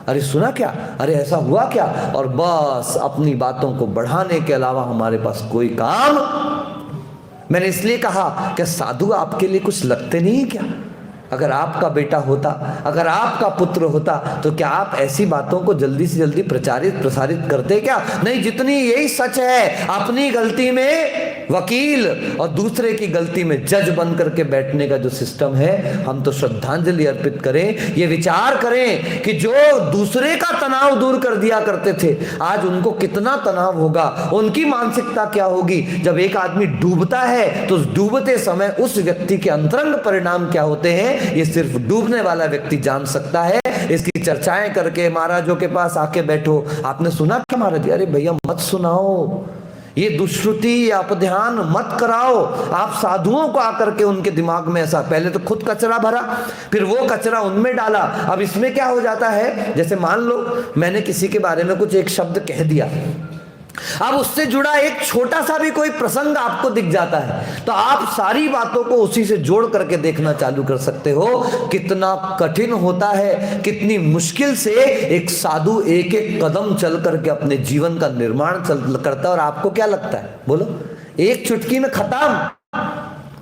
अरे सुना क्या, अरे ऐसा हुआ क्या, और बस अपनी बातों को बढ़ाने के अलावा हमारे पास कोई काम। मैंने इसलिए कहा कि साधु आपके लिए कुछ लगते नहीं क्या? अगर आपका बेटा होता, अगर आपका पुत्र होता, तो क्या आप ऐसी बातों को जल्दी से जल्दी प्रसारित करते क्या? नहीं, जितनी यही सच है, अपनी गलती में वकील और दूसरे की गलती में जज बन करके बैठने का जो सिस्टम है, हम तो श्रद्धांजलि अर्पित करें, ये विचार करें कि जो दूसरे का तनाव दूर कर दिया करते थे, आज उनको कितना तनाव होगा, उनकी मानसिकता क्या होगी। जब एक आदमी डूबता है तो डूबते समय उस व्यक्ति के अंतरंग परिणाम क्या होते हैं, ये सिर्फ डूबने वाला व्यक्ति जान सकता है। इसकी चर्चाएं करके महाराजों के पास आके बैठो, आपने सुना क्या महाराज? अरे भैया मत सुनाओ, ये दुष्श्रुति अपध्यान मत कराओ। आप साधुओं को आकर के उनके दिमाग में ऐसा, पहले तो खुद कचरा भरा, फिर वो कचरा उनमें डाला। अब इसमें क्या हो जाता है, जैसे मान लो मैंने किसी के बारे में कुछ एक शब्द कह दिया, अब उससे जुड़ा एक छोटा सा भी कोई प्रसंग आपको दिख जाता है, तो आप सारी बातों को उसी से जोड़ करके देखना चालू कर सकते हो। कितना कठिन होता है, कितनी मुश्किल से एक साधु एक एक कदम चल करके अपने जीवन का निर्माण करता है। और आपको क्या लगता है, बोलो, एक चुटकी में खत्म?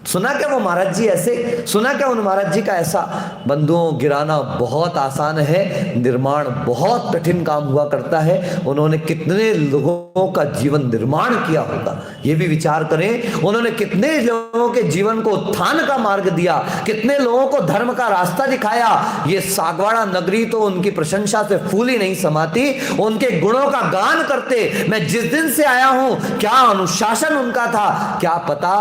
सुना क्या वो महाराज जी ऐसे, सुना क्या उन महाराज जी का ऐसा? बंधुओं, गिराना बहुत आसान है, निर्माण बहुत कठिन काम हुआ करता है। उन्होंने कितने लोगों का जीवन निर्माण किया होगा, ये भी विचार करें। उन्होंने कितने लोगों के जीवन को उत्थान का मार्ग दिया, कितने लोगों को धर्म का रास्ता दिखाया। ये सागवाड़ा नगरी तो उनकी प्रशंसा से फूल ही नहीं समाती, उनके गुणों का गान करते। मैं जिस दिन से आया हूं, क्या अनुशासन उनका था, क्या पता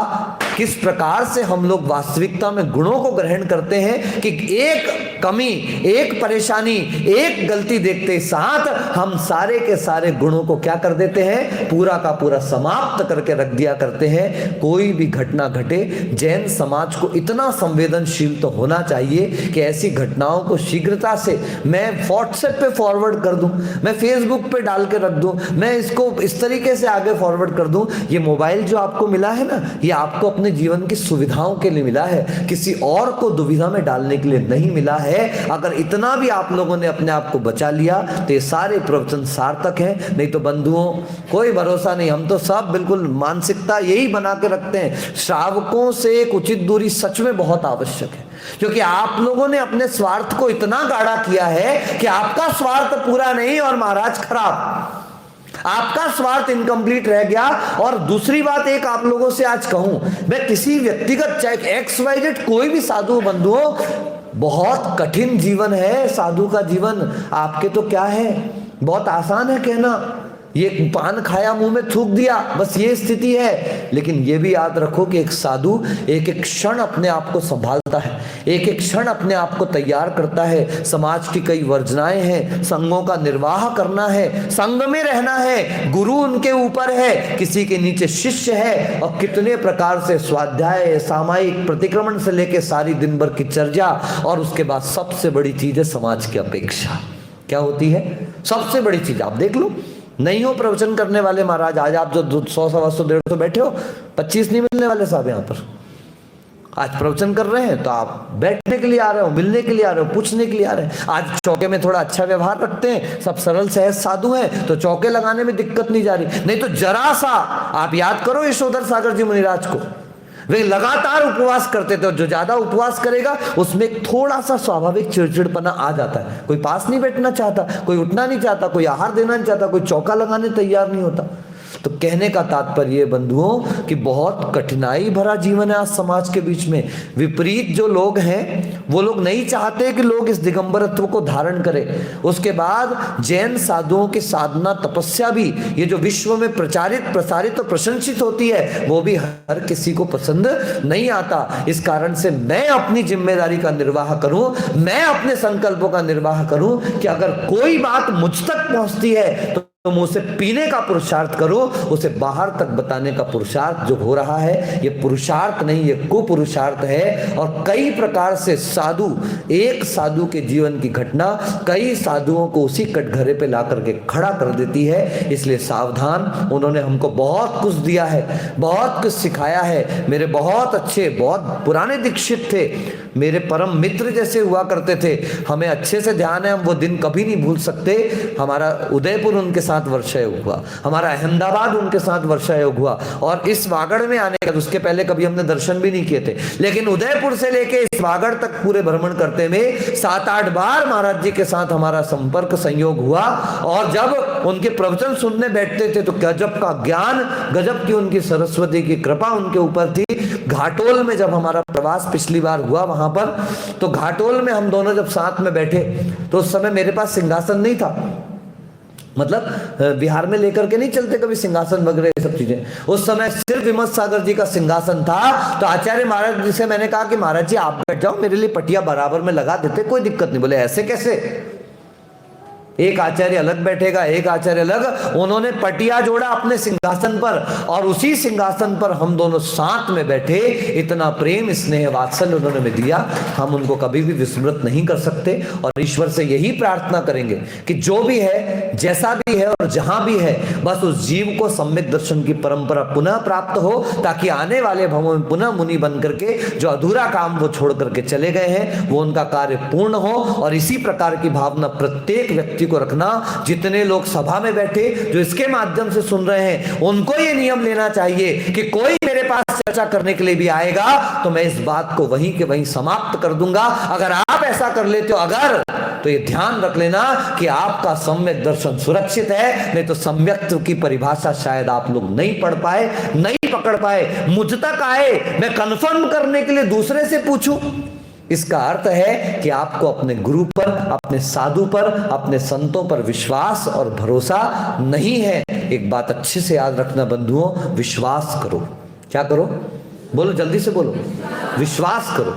किस प्रकार से हम लोग वास्तविकता में गुणों को ग्रहण करते हैं कि एक कमी, एक परेशानी, एक गलती देखते साथ हम सारे के सारे गुणों को क्या कर देते हैं, पूरा का पूरा समाप्त करके रख दिया करते हैं। कोई भी घटना घटे, जैन समाज को इतना संवेदनशील तो होना चाहिए कि ऐसी घटनाओं को शीघ्रता से मैं व्हाट्सएप पे फॉरवर्ड कर दूं, मैं फेसबुक पे डाल के रख दूं, मैं इसको इस तरीके से आगे फॉरवर्ड कर दूं। ये मोबाइल जो आपको मिला है ना, ये आपको अपने जीवन की सुविधाओं के लिए मिला है, किसी और को दुविधा में डालने के लिए नहीं मिला है। अगर इतना भी आप लोगों ने अपने आप को बचा लिया तो ये सारे प्रवचन सार्थक हैं। नहीं तो बंधुओं, कोई भरोसा नहीं, हम तो सब बिल्कुल मानसिकता यही बना के रखते हैं। श्रावकों से एक उचित दूरी सच में बहुत आवश्यक है, क्योंकि आप लोगों ने अपने स्वार्थ को इतना गाढ़ा किया है कि आपका स्वार्थ पूरा नहीं और महाराज खराब, आपका स्वार्थ इनकम्प्लीट रह गया। और दूसरी बात एक आप लोगों से आज कहूं, मैं किसी व्यक्तिगत चाहे XYZ कोई भी साधु बंधुओं, बहुत कठिन जीवन है साधु का जीवन। आपके तो क्या है, बहुत आसान है कहना, ये पान खाया मुंह में थूक दिया, बस ये स्थिति है। लेकिन ये भी याद रखो कि एक साधु एक एक क्षण अपने आप को संभालता है, एक एक क्षण अपने आप को तैयार करता है। समाज की कई वर्जनाएं हैं, संघों का निर्वाह करना है, संघ में रहना है, गुरु उनके ऊपर है, किसी के नीचे शिष्य है, और कितने प्रकार से स्वाध्याय, सामायिक प्रतिक्रमण से लेकर सारी दिन भर की चर्चा। और उसके बाद सबसे बड़ी चीज है समाज की अपेक्षा। क्या होती है सबसे बड़ी चीज? आप देख लो, नहीं हो प्रवचन करने वाले महाराज, आज आप जो 100, 125, 150 बैठे हो, 25 नहीं मिलने वाले साहब यहाँ पर। आज प्रवचन कर रहे हैं तो आप बैठने के लिए आ रहे हो, मिलने के लिए आ रहे हो, पूछने के लिए आ रहे हैं। आज चौके में थोड़ा अच्छा व्यवहार रखते हैं, सब सरल सहज साधु हैं, तो चौके लगाने में दिक्कत नहीं जा रही। नहीं तो जरा सा आप याद करो यशोधर सागर जी मुनिराज को, वे लगातार उपवास करते थे, और जो ज्यादा उपवास करेगा उसमें थोड़ा सा स्वाभाविक चिड़चिड़पना आ जाता है। कोई पास नहीं बैठना चाहता, कोई उठना नहीं चाहता, कोई आहार देना नहीं चाहता, कोई चौका लगाने तैयार नहीं होता। तो कहने का तात्पर्य बंधुओं कि बहुत कठिनाई भरा जीवन है आज समाज के बीच में। विपरीत जो लोग हैं वो लोग नहीं चाहते कि लोग इस दिगंबरत्व को धारण करें। उसके बाद जैन साधुओं की साधना तपस्या भी, ये जो विश्व में प्रचारित, प्रसारित और प्रशंसित होती है, वो भी हर किसी को पसंद नहीं आता। इस कारण से मैं अपनी जिम्मेदारी का निर्वाह करूं, मैं अपने संकल्पों का निर्वाह करूं कि अगर कोई बात मुझ तक पहुंचती है तो तुम उसे पीने का पुरुषार्थ करो, उसे बाहर तक बताने का पुरुषार्थ जो हो रहा है, ये पुरुषार्थ नहीं, ये कुपुरुषार्थ है। और कई प्रकार से साधु, एक साधु के जीवन की घटना कई साधुओं को उसी कटघरे पे ला करके खड़ा कर देती है। इसलिए सावधान। उन्होंने हमको बहुत कुछ दिया है, बहुत कुछ सिखाया है। मेरे बहुत अच्छे, बहुत पुराने दीक्षित थे, मेरे परम मित्र जैसे हुआ करते थे। हमें अच्छे से ध्यान है, हम वो दिन कभी नहीं भूल सकते। हमारा उदयपुर उनके साथ वर्षा योग हुआ, हमारा अहमदाबाद उनके साथ वर्षा योग हुआ, और इस वागड़ में आने का उसके पहले कभी हमने दर्शन भी नहीं किए थे, लेकिन उदयपुर से लेके इस वागड़ तक पूरे भ्रमण करते में 7-8 बार महाराज जी के साथ हमारा संपर्क संयोग हुआ। और जब उनके प्रवचन सुनने बैठते थे तो गजब का ज्ञान, गजब की उनकी सरस्वती की कृपा उनके ऊपर थी। घाटोल में जब हमारा प्रवास पिछली बार हुआ वहां पर, तो घाटोल में हम दोनों जब साथ में बैठे तो उस समय मेरे पास सिंहासन नहीं था। मतलब बिहार में लेकर के नहीं चलते कभी सिंहासन वगैरह ये सब चीजें, उस समय सिर्फ विमल सागर जी का सिंहासन था। तो आचार्य महाराज जी से मैंने कहा कि महाराज जी आप बैठ जाओ, मेरे लिए पटिया बराबर में लगा देते, कोई दिक्कत नहीं। बोले ऐसे कैसे, एक आचार्य अलग बैठेगा, एक आचार्य अलग। उन्होंने पटिया जोड़ा अपने सिंहासन पर, और उसी सिंहासन पर हम दोनों साथ में बैठे। इतना प्रेम स्नेह वात्सल्य उन्होंने में दिया, हम उनको कभी भी विस्मृत नहीं कर सकते। और ईश्वर से यही प्रार्थना करेंगे कि जो भी है, जैसा भी है और जहां भी है, बस उस जीव को सम्यक दर्शन की परंपरा पुनः प्राप्त हो, ताकि आने वाले भवों में पुनः मुनि बन करके जो अधूरा काम वो छोड़ करके चले गए हैं वो उनका कार्य पूर्ण हो। और इसी प्रकार की भावना प्रत्येक व्यक्ति को रखना। जितने लोग सभा में बैठे जो इसके माध्यम से सुन रहे हैं, उनको ये नियम लेना चाहिए कि कोई मेरे पास चर्चा करने के लिए भी आएगा तो मैं इस बात को वहीं के वहीं समाप्त कर दूंगा। अगर आप ऐसा कर लेते हो, अगर, तो ये ध्यान रख लेना कि आपका सम्यक दर्शन सुरक्षित है। नहीं तो सम्यक की परिभाषा शायद आप लोग नहीं पढ़ पाए, नहीं पकड़ पाए, मुझ तक आए, मैं कंफर्म करने के लिए दूसरे से पूछूं। इसका अर्थ है कि आपको अपने गुरु पर, अपने साधु पर, अपने संतों पर विश्वास और भरोसा नहीं है। एक बात अच्छे से याद रखना बंधुओं, विश्वास करो। क्या करो? बोलो, जल्दी से बोलो। विश्वास करो।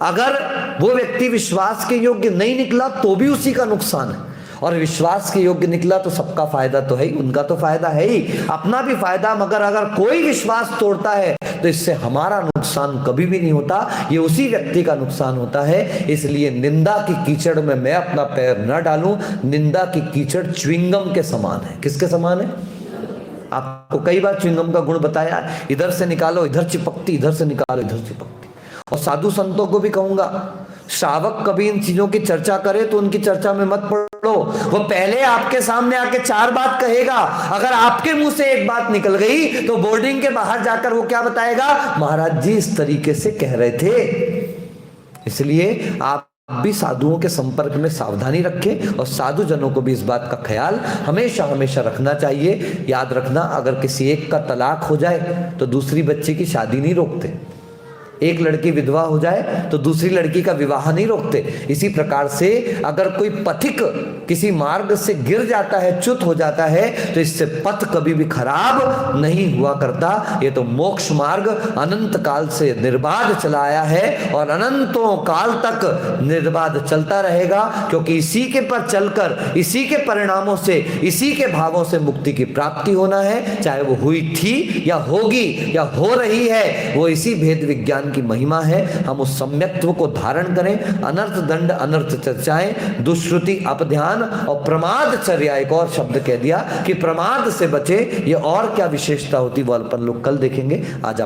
अगर वो व्यक्ति विश्वास के योग्य नहीं निकला तो भी उसी का नुकसान है, और विश्वास के योग्य निकला तो सबका फायदा तो है ही, उनका तो फायदा है ही, अपना भी फायदा। मगर अगर कोई विश्वास तोड़ता है तो इससे हमारा नुकसान कभी भी नहीं होता, ये उसी व्यक्ति का नुकसान होता है। इसलिए निंदा की कीचड़ में मैं अपना पैर न डालूं। निंदा की कीचड़ च्युइंगम के समान है। किसके समान है? आपको कई बार च्युइंगम का गुण बताया, इधर से निकालो इधर चिपकती, इधर से निकालो इधर चिपकती। और साधु संतों को भी कहूंगा, श्रावक कभी इन चीजों की चर्चा करे तो उनकी चर्चा में मत पड़ो। वो पहले आपके सामने आके 4 बात कहेगा, अगर आपके मुंह से एक बात निकल गई तो बोर्डिंग के बाहर जाकर वो क्या बताएगा? महाराज जी इस तरीके से कह रहे थे। इसलिए आप भी साधुओं के संपर्क में सावधानी रखें, और साधु जनों को भी इस बात का ख्याल हमेशा हमेशा रखना चाहिए। याद रखना, अगर किसी एक का तलाक हो जाए तो दूसरी बच्चे की शादी नहीं रोकते। एक लड़की विधवा हो जाए तो दूसरी लड़की का विवाह नहीं रोकते। इसी प्रकार से अगर कोई पथिक किसी मार्ग से गिर जाता है, च्युत हो जाता है, तो इससे पथ कभी भी खराब नहीं हुआ करता। ये तो मोक्ष मार्ग अनंत काल से निर्बाध चला आया है और अनंतों काल तक निर्बाध चलता रहेगा, क्योंकि इसी के पर चलकर, इसी के परिणामों से, इसी के भावों से मुक्ति की प्राप्ति होना है। चाहे वो हुई थी या होगी या हो रही है, वो इसी भेद विज्ञान की महिमा है। हम उस सम्यक्त्व को धारण करें। अनर्थ दंड अनर्थ चर्चाएं, दुष्श्रुति अपध्यान और प्रमाद चर्या, एक और शब्द कह दिया कि प्रमाद से बचे। ये और क्या विशेषता होती वो अपन लोग कल देखेंगे। आज